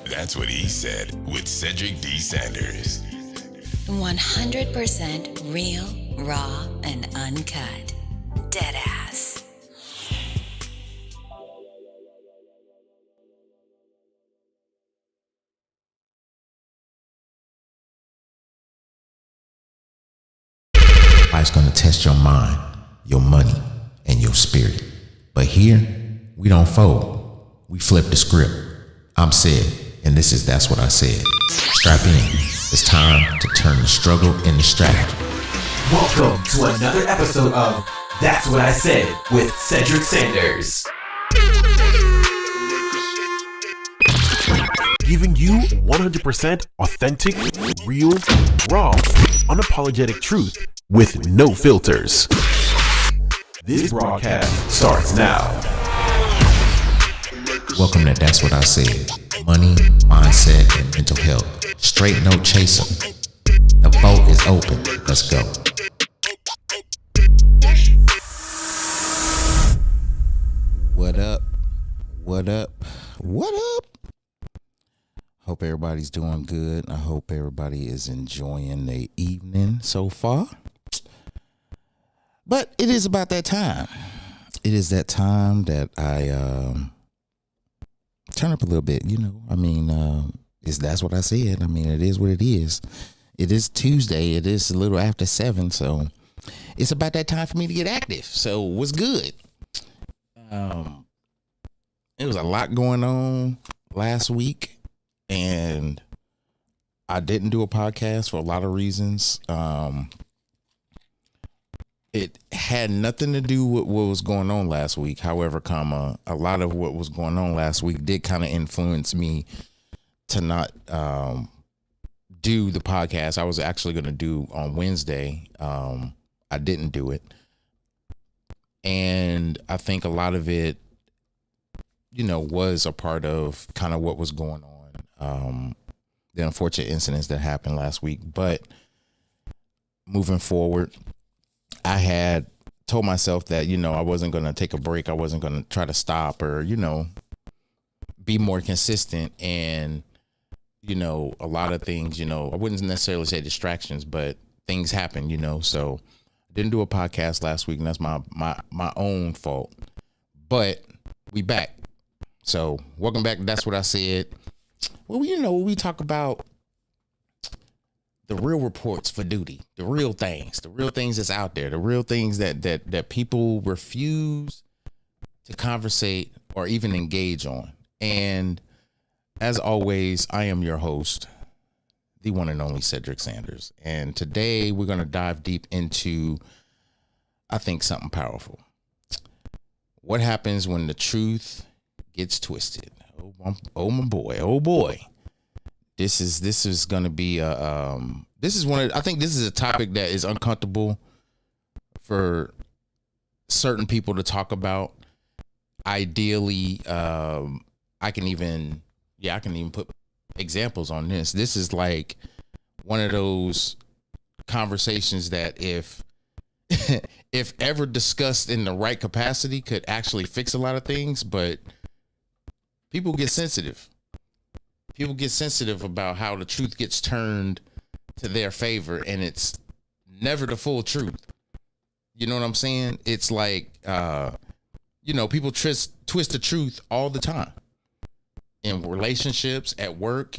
That's what he said with Cedric D. Sanders. 100% real, raw, and uncut. Deadass. Life's gonna test your mind, your money, and your spirit. But here, we don't fold. We flip the script. I'm Ced, and this is That's What I Said. Strap in. It's time to turn the struggle into strategy. Welcome to another episode of That's What I Said with Cedric Sanders. Giving you 100% authentic, real, raw, unapologetic truth with no filters. This broadcast starts now. Welcome to That's What I Said. Money, mindset, and mental health. Straight no chaser. The vote is open. Let's go. What up? What up? What up? Hope everybody's doing good. I hope everybody is enjoying their evening so far. But it is about that time. It is that time that I turn up a little bit, that's what I said. It is what it is. It is Tuesday. It is a little after 7, so it's about that time for me to get active. So what's good? It was a lot going on last week, and I didn't do a podcast for a lot of reasons. It had nothing to do with what was going on last week. However, a lot of what was going on last week did kind of influence me to not do the podcast I was actually going to do on Wednesday. I didn't do it. And I think a lot of it, was a part of kind of what was going on. The unfortunate incidents that happened last week. But moving forward, I had told myself that, I wasn't going to take a break. I wasn't going to try to stop or, be more consistent. And, a lot of things, I wouldn't necessarily say distractions, but things happen, so I didn't do a podcast last week, and that's my own fault. But we back. So welcome back. That's what I said. Well, we talk about the real reports for duty, the real things that's out there, the real things that people refuse to conversate or even engage on. And as always, I am your host, the one and only Cedric Sanders. And today we're going to dive deep into, I think, something powerful. What happens when the truth gets twisted? Oh boy. This is going to be I think this is a topic that is uncomfortable for certain people to talk about. Ideally, I can even put examples on this. This is like one of those conversations that if ever discussed in the right capacity could actually fix a lot of things, but people get sensitive. People get sensitive about how the truth gets turned to their favor, and it's never the full truth. You know what I'm saying? It's like, people twist the truth all the time in relationships, at work,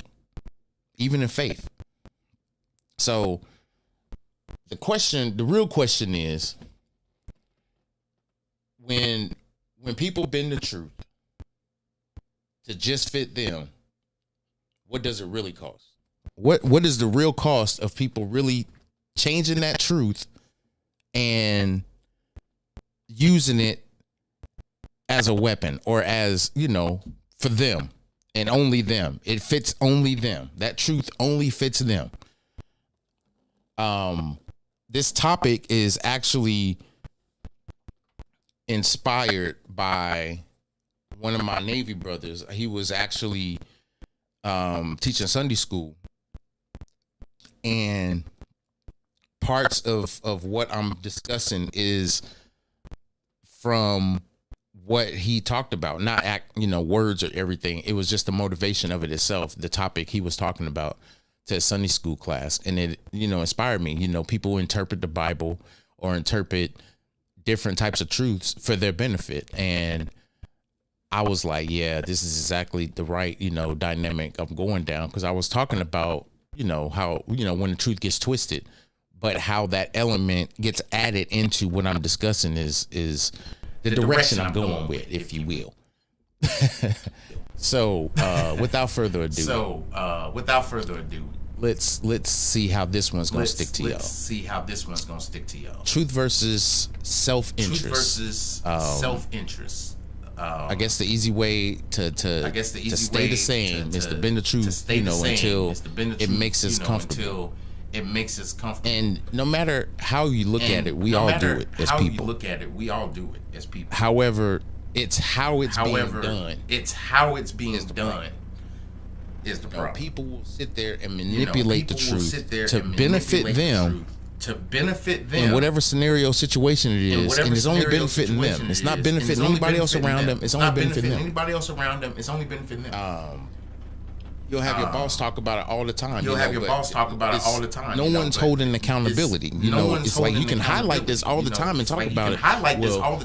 even in faith. So the real question is, when people bend the truth to just fit them, what does it really cost? What is the real cost of people really changing that truth and using it as a weapon, or as, for them and only them? It fits only them. That truth only fits them. This topic is actually inspired by one of my Navy brothers. He was actually teaching Sunday school, and parts of what I'm discussing is from what he talked about, not words or everything. It was just the motivation of it itself, the topic he was talking about to a Sunday school class. And it, inspired me. People interpret the Bible or interpret different types of truths for their benefit. And I was like, yeah, this is exactly the right, dynamic I'm going down. Because I was talking about, how, when the truth gets twisted, but how that element gets added into what I'm discussing is the direction I'm going with, if you will. So without further ado, let's see how this one's gonna stick to y'all. Truth versus self-interest. I guess the easy way to stay the same is to bend the truth, until it makes us comfortable. And no matter how you look at it, we all do it as people. However, it's how it's being done. Is the problem. People will sit there and manipulate the truth to benefit them. In whatever scenario situation it is, and it's only benefiting them. It's not benefiting anybody else around them. It's only benefiting them. You'll have your boss talk about it all the time. No one's holding accountability. It's like you can highlight this all the time and talk about it.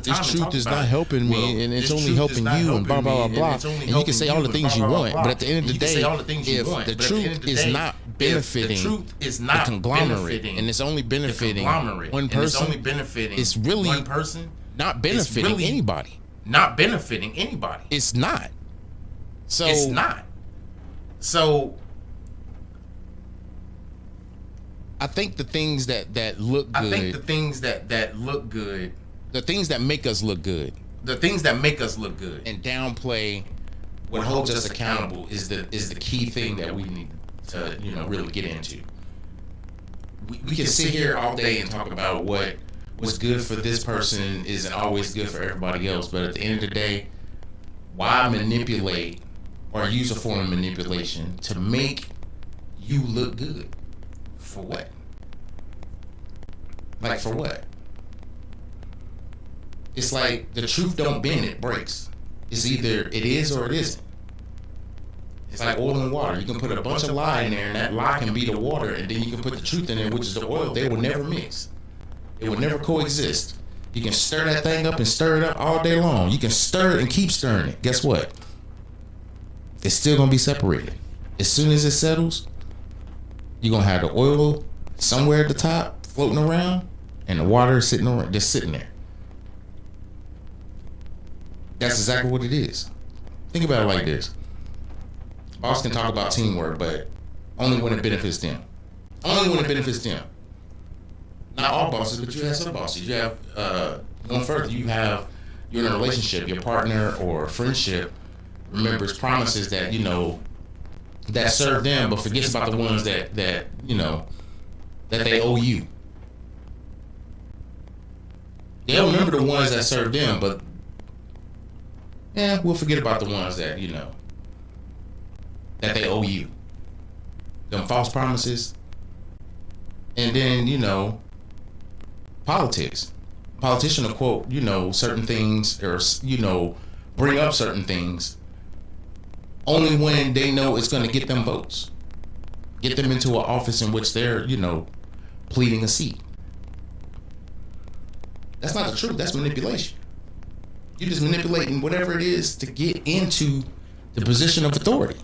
This truth is not helping me, and it's only helping you, and blah, blah, blah, blah. And you can say all the things you want, but at the end of the day, if the truth is not benefiting the conglomerate, and it's only benefiting one person, it's really not benefiting anybody. It's not. So I think the things that look good, the things that make us look good, and downplay what holds us accountable is the key thing that we need to really get into. We can sit here all day and talk about what's good for this person isn't always good for everybody else, but at the end of the day, why manipulate or use a form of manipulation to make you look good? For what? Like, for what? It's like the truth don't bend, it breaks. It's either it is or it isn't. It's like oil and water. You can put a bunch of lye in there, and that lye can be the water, and then you can put the truth in there, which is the oil. They will never mix. It will never coexist. You can stir that thing up and stir it up all day long. You can stir it and keep stirring it. Guess what? It's still gonna be separated. As soon as it settles, You're gonna have the oil somewhere at the top floating around, and the water sitting around, just sitting there. That's exactly what it is. Think about it like this: boss can talk about teamwork, but only when it benefits them. Only when it benefits them. Not all bosses, but you have some bosses. You have going further. You have you're in a relationship, your partner or friendship remembers promises that that serve them, but forgets about the ones that that they owe you. They'll remember the ones that serve them, but we'll forget about the ones that that they owe you. Them false promises, and then politics. Politician will quote certain things or bring up certain things only when they know it's going to get them votes, get them into an office in which they're pleading a seat. That's not the truth. That's manipulation. You're just manipulating whatever it is to get into the position of authority.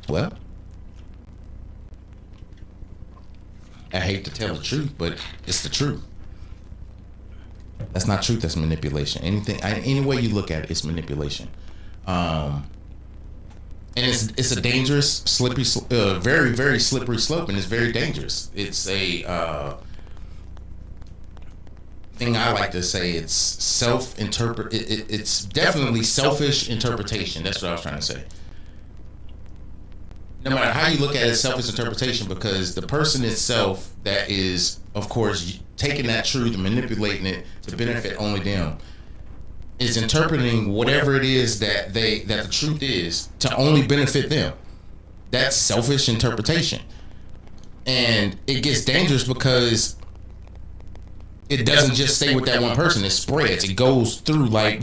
Well, I hate to tell the truth, but it's the truth. That's not truth. That's manipulation. Any way you look at it, it's manipulation. And it's a dangerous, slippery, very, very slippery slope, and it's very dangerous. It's a thing I like to say. It's self-interpret. It's definitely selfish interpretation. That's what I was trying to say. No matter how you look at it, it's selfish interpretation, because the person itself that is, of course, taking that truth and manipulating it to benefit only them is interpreting whatever it is that the truth is to only benefit them. That's selfish interpretation. And it gets dangerous because it doesn't just stay with that one person. It spreads. It goes through, like,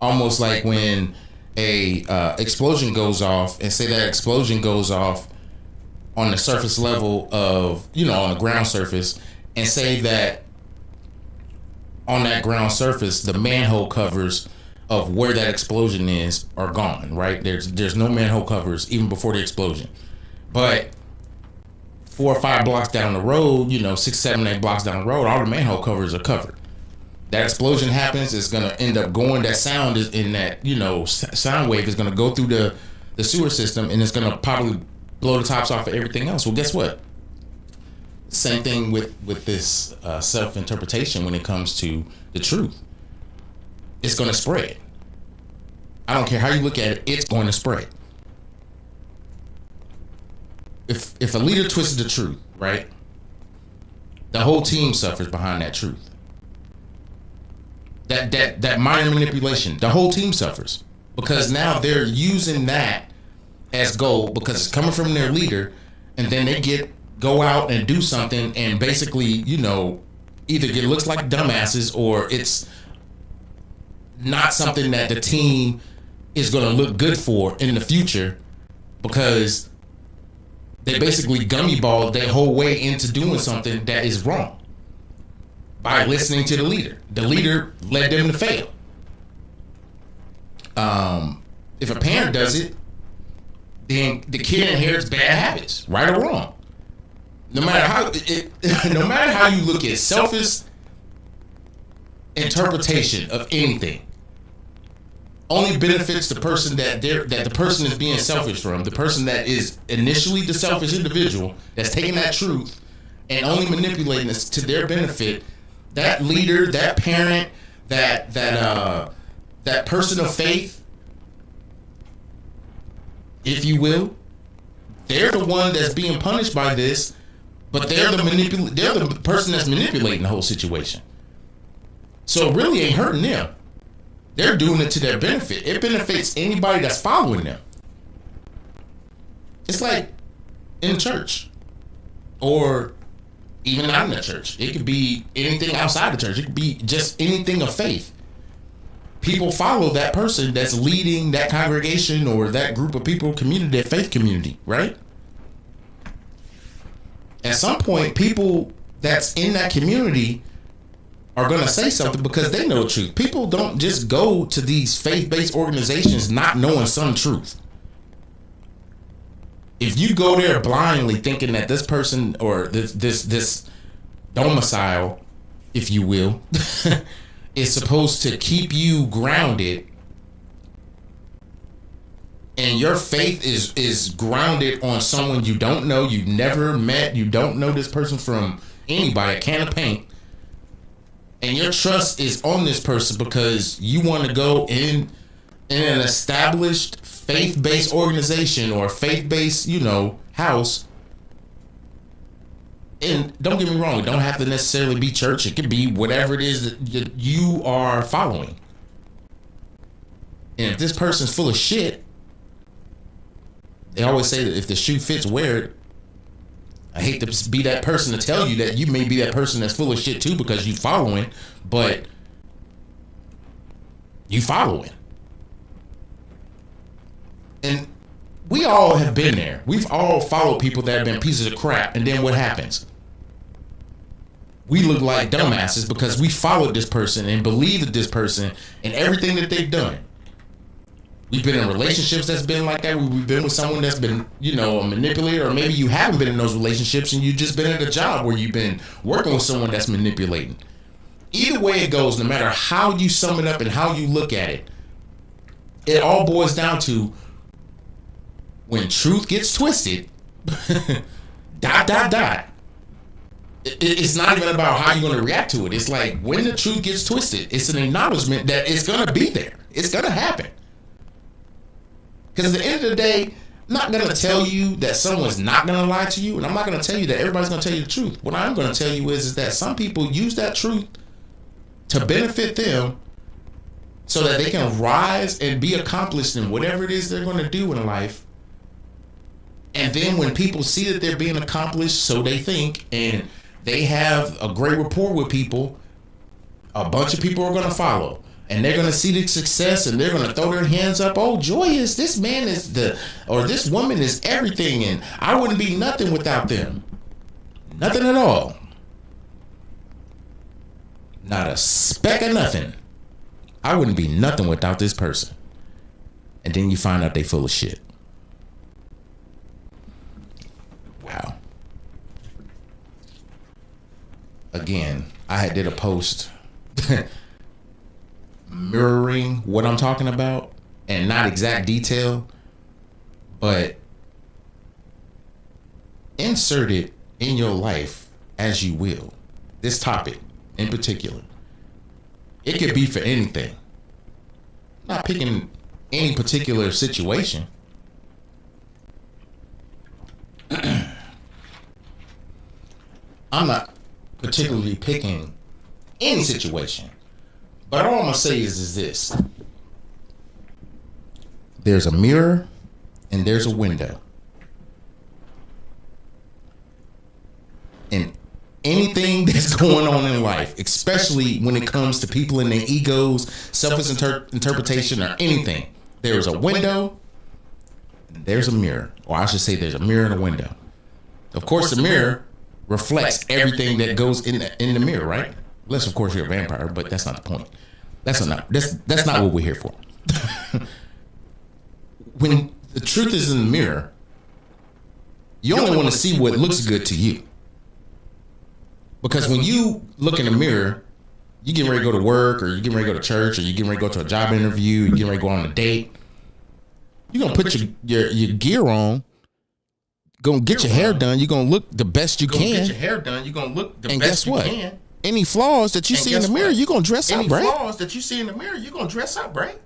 almost like when a explosion goes off, and say that explosion goes off on the surface level of, on the ground surface, and say that on that ground surface, the manhole covers of where that explosion is are gone, right? There's no manhole covers even before the explosion. But 4 or 5 blocks down the road, 6, 7, 8 blocks down the road, all the manhole covers are covered. That explosion happens, it's going to end up going, that sound is in that, sound wave is going to go through the sewer system, and it's going to probably blow the tops off of everything else. Well, guess what? Same thing with this self-interpretation when it comes to the truth. It's going to spread. I don't care how you look at it, it's going to spread. If a leader twists the truth, right, the whole team suffers behind that truth. That minor manipulation, the whole team suffers, because now they're using that as gold because it's coming from their leader, and then they go out and do something and basically, either it looks like dumbasses, or it's not something that the team is going to look good for in the future, because they basically gummy balled their whole way into doing something that is wrong by listening to the leader. The leader led them to fail. If a parent does it, then the kid inherits bad habits, right or wrong. No matter how you look at selfish interpretation of anything, only benefits the person that the person is being selfish from. The person that is initially the selfish individual that's taking that truth and only manipulating this to their benefit. That leader, that parent, that person of faith, if you will, they're the one that's being punished by this, but they're the person that's manipulating the whole situation. So it really ain't hurting them. They're doing it to their benefit. It benefits anybody that's following them. It's like in church, or even not in the church. It could be anything outside the church. It could be just anything of faith. People follow that person that's leading that congregation or that group of people, community, that faith community, right? At some point, people that's in that community are going to say something because they know the truth. People don't just go to these faith-based organizations not knowing some truth. if you go there blindly thinking that this person or this domicile, if you will, is supposed to keep you grounded, and your faith is grounded on someone you don't know, you've never met, you don't know this person from anybody, a can of paint, and your trust is on this person because you want to go in an established faith-based organization or faith-based, house. And don't get me wrong, it don't have to necessarily be church. It could be whatever it is that you are following. And if this person's full of shit, they always say that if the shoe fits, wear it. I hate to be that person to tell you that you may be that person that's full of shit too because you following, but you following. And we all have been there. We've all followed people that have been pieces of crap, and then what happens? We look like dumbasses because we followed this person and believed this person and everything that they've done. We've been in relationships that's been like that. We've been with someone that's been, a manipulator, or maybe you haven't been in those relationships and you've just been at a job where you've been working with someone that's manipulating. Either way it goes, no matter how you sum it up and how you look at it, it all boils down to when truth gets twisted, ... It's not even about how you're going to react to it. It's like when the truth gets twisted, it's an acknowledgement that it's going to be there. It's going to happen. Because at the end of the day, I'm not going to tell you that someone's not going to lie to you, and I'm not going to tell you that everybody's going to tell you the truth. What I'm going to tell you is that some people use that truth to benefit them so that they can rise and be accomplished in whatever it is they're going to do in life. And then when people see that they're being accomplished, so they think, and they have a great rapport with people, a bunch of people are going to follow. And they're going to see the success and they're going to throw their hands up. Oh, joyous, this man is or this woman is everything, and I wouldn't be nothing without them. Nothing at all. Not a speck of nothing. I wouldn't be nothing without this person. And then you find out they full of shit. Wow. Again, I did a post mirroring what I'm talking about, and not exact detail, but insert it in your life as you will. This topic in particular, it could be for anything. I'm not picking any particular situation. I'm not particularly picking any situation. But all I'm going to say is this. There's a mirror and there's a window. And anything that's going on in life, especially when it comes to people and their egos, selfish interpretation, or anything, there's a window and there's a mirror. Or I should say there's a mirror and a window. Of course, the mirror reflects everything that goes in the mirror, right? Unless, of course, you're a vampire, but that's not the point. That's not what we're here for. When the truth is in the mirror, you only want to see what looks good to you. Because when you look in the mirror, you getting ready to go to work, or you getting ready to go to church, or you getting ready to go to a job interview, you getting ready to go on a date. You're gonna put your gear on, gonna get your hair done. You're gonna look the best you can. Get your hair done. You're gonna look the best you can. Any flaws that you see in the mirror, you're gonna dress up, right? Any flaws that you see in the mirror, you're gonna dress up, right?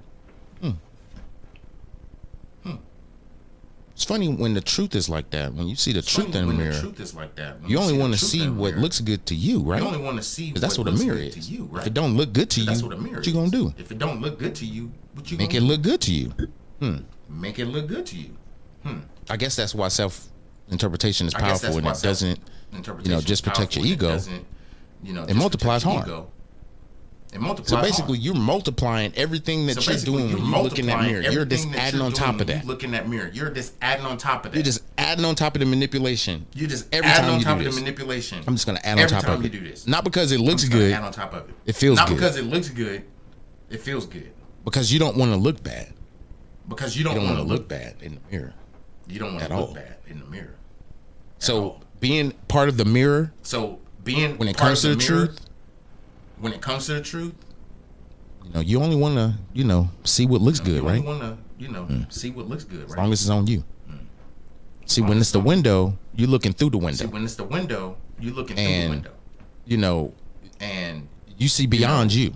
It's funny when the truth is like that. When you see the truth in the mirror, you only want to see what looks good to you, right? You only want to see because that's what a mirror is. If it don't look good to you, what you gonna do? If it don't look good to you, what you gonna do? Make it look good to you. Make it look good to you. I guess that's why self-interpretation is powerful, and it doesn't, just protect your ego. It multiplies harm. So basically, you're multiplying everything that you're doing when you look in that mirror. You're just adding on top of that. Look in that mirror. You're just adding on top of that. You're just adding on top of the manipulation. You just adding on top of the manipulation. I'm just gonna add on top of it. Not because it looks good. Add on top of it. It feels good. Not because it looks good. It feels good. Because you don't want to look bad. Because you don't want to look bad in the mirror. You don't want At to look all. bad in the mirror. So being part of the mirror, When it comes to the truth, you only want to, see what looks good, right? You want to, see what looks good, right? As long as it's on you. See, when it's the window, you're looking through the window. See, when it's the window, you're looking through the window. And you see beyond you.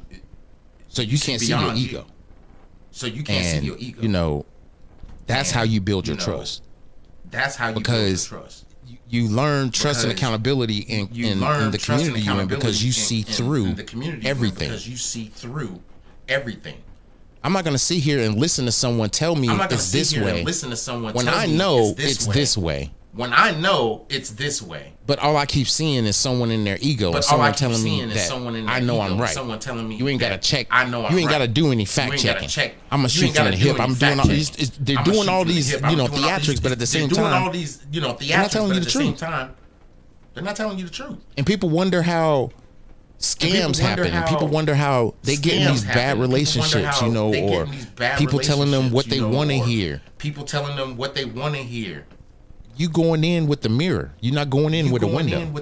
So you can't see your ego. So you can't see your ego. That's how you build your trust. That's how you build your trust. You learn trust and accountability in the community you're in because you see through everything. Because you see through everything. I'm not going to sit here and listen to someone tell me it's this way when I know it's this way. When I know it's this way. But all I keep seeing is someone in their ego, or someone telling me that I know I'm right. Someone telling me you ain't got to check. I know I'm you ain't right. got to do any fact checking. I'm gonna shoot from the hip. I'm doing all these. They're doing all these, theatrics, but at the same time, they're doing all these, theatrics, but at the same time, they're not telling you the truth. And people wonder how scams happen, and people wonder how they get in these bad relationships, or people telling them what they want to hear. People telling them what they want to hear. You going in with the mirror. You're not going in with a window. And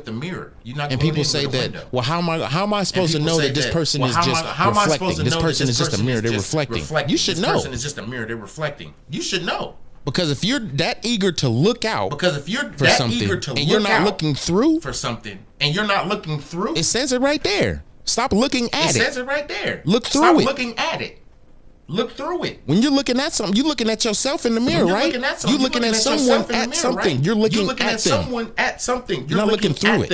people say that, well, how am I supposed to know that this person is just reflecting? This person is just a mirror. They're reflecting. You should know. This person is just a mirror. They're reflecting. You should know. Because if you're that eager to look out and you're not looking through for something, and you're not looking through, it says it right there. Stop looking at it. It says it right there. Look through it. Stop looking at it. Look through it. When you're looking at something, you're looking at yourself in the mirror, right? You're looking at someone at something. You're looking at someone at something. You're not looking through it.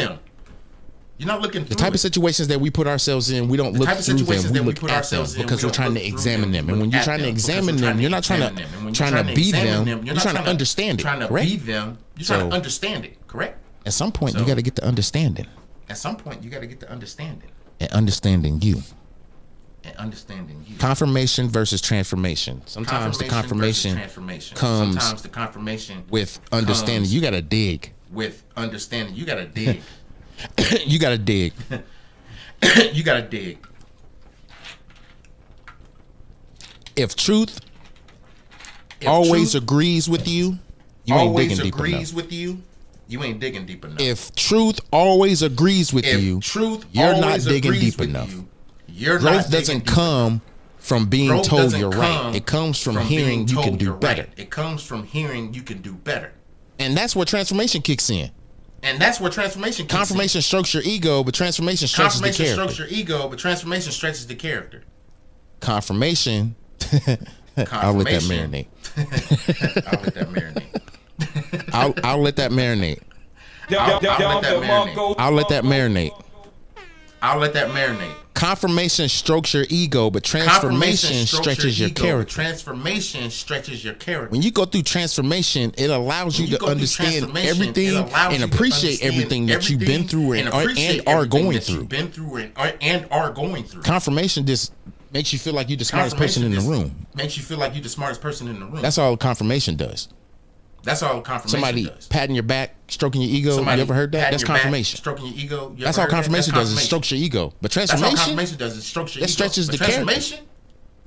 You're not looking through the type of situations that we put ourselves in. We don't look through them. We look at them because we're trying to examine them. And when you're trying to examine them, you're not trying to be them. You're trying to understand it. Correct? You're trying to understand it. Correct? At some point, you got to get to understanding. And understanding you. Confirmation versus transformation. Sometimes the confirmation comes with understanding. You gotta dig. With understanding, you gotta dig. You gotta dig. You gotta dig. If truth always agrees with you, you ain't digging deep enough. You ain't digging deep enough. If truth always agrees with you, you're not digging deep enough. Growth doesn't come from being told you're right. It comes from hearing you can do better. It comes from hearing you can do better. And that's where transformation kicks in. Confirmation strokes your ego, but transformation stretches the character. Transformation stretches the character. Confirmation. I'll let that marinate. I'll let that marinate. I'll let that marinate. Confirmation strokes your ego, but transformation stretches your character. When you go through transformation, it allows you to understand everything and appreciate everything that you've been through and are going through. Confirmation just makes you feel like you're the smartest person in the room. That's all confirmation does. Somebody patting your back, stroking your ego. You ever heard that? That's confirmation. Stroking your ego. That's all confirmation does. It strokes your ego. But transformation, that stretches the character.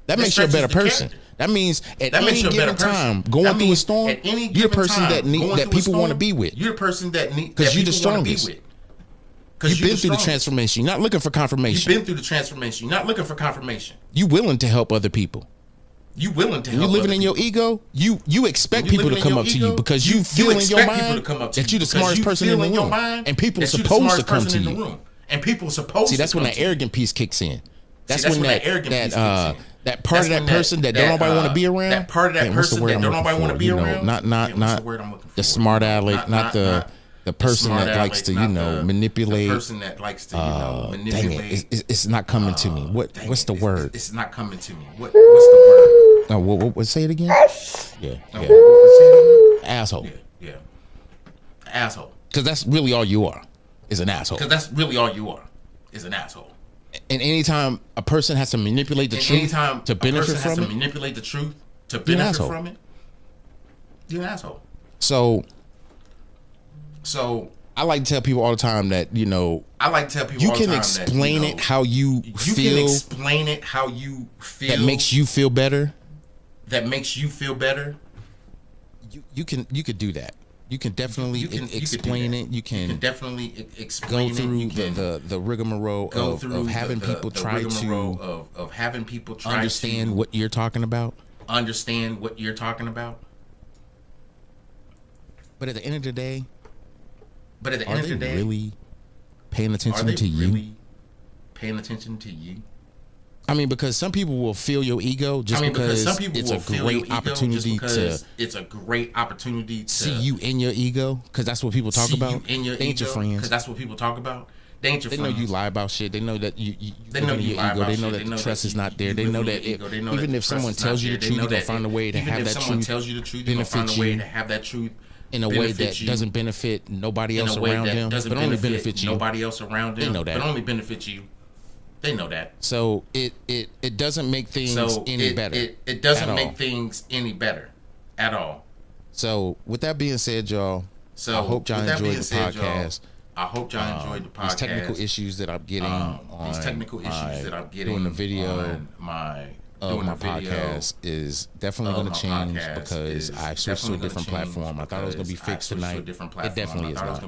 That makes you a better person. That means at any given time, going through a storm, you're the person that people want to be with. You're the person that because you're the strongest. You've been through the transformation. You're not looking for confirmation. You've been through the transformation. You're not looking for confirmation. You're willing to help other people. You willing to help. You're living in your ego. You expect people to come up to you because you feel in your mind that you're the smartest person in the room, and people are supposed to come to you. And people supposed. See, that's when that arrogant piece kicks in. That's when that part of that person that don't nobody want to be around. That part of that person that don't nobody want to be around. Not the smart aleck, not the person that likes to manipulate. The person that likes to manipulate. Dang it, it's not coming to me. What's the word? It's not coming to me. What's the word? Oh, what? Say it again. Yeah. Asshole. Yeah. Asshole. Because that's really all you are. Is an asshole. And anytime a person has to manipulate the truth to benefit from it, you're an asshole. So I like to tell people all the time that you can explain it how you feel. You can explain it how you feel. That makes you feel better. you could do that. You can definitely explain it. You can definitely explain go through it. the rigmarole of having people try to understand what you're talking about. Understand what you're talking about. But at the end of the day, are they really paying attention to you? Paying attention to you? I mean, because some people will feel your ego because it's a great opportunity to see you in your ego, because that's what people talk about. They ain't your friends. Because that's what people talk about. They ain't your friends. They know you lie about shit. They know that you know your ego. They know that the trust is not there. They know that even if someone tells you the truth, you're gonna find a way to have that truth in a way that doesn't benefit nobody else around them, but only benefits you. Nobody else around them, they know that. But only benefits you. They know that. So it doesn't make things any better. It doesn't make things any better at all. So with that being said, y'all, I hope y'all enjoyed the podcast. These technical issues that I'm getting doing the video of my podcast is definitely going to change because I switched to a different platform. I thought it was going to be fixed tonight. It definitely is not.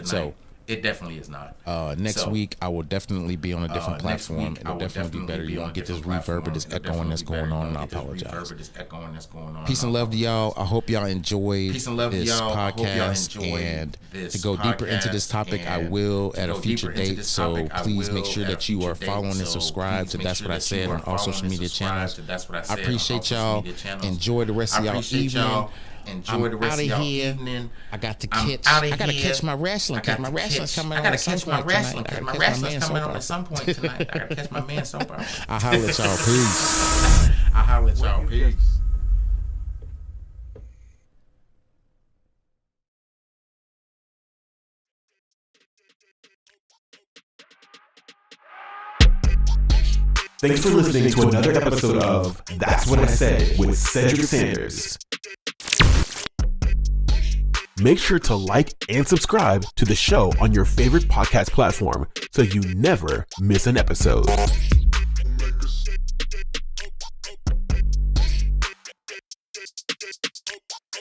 So it definitely is not. Next week, I will definitely be on a different platform. It'll definitely be better. You won't get this reverb or this echoing that's going on, and I apologize. Peace and love to y'all. I hope y'all enjoyed this podcast. And to go deeper into this topic, I will at a future date. So please make sure that you are following and subscribe to That's What I Said on all social media channels. I appreciate y'all. Enjoy the rest of y'all evening. Enjoy the rest of y'all evening. I got to catch my wrestling because my wrestling's coming on at some point tonight. I gotta catch my man soap at some point tonight. I gotta catch my man soap out. I'll holler at y'all. Peace. Thanks for listening to another episode of That's What I Said with Cedric Sanders. Make sure to like and subscribe to the show on your favorite podcast platform so you never miss an episode.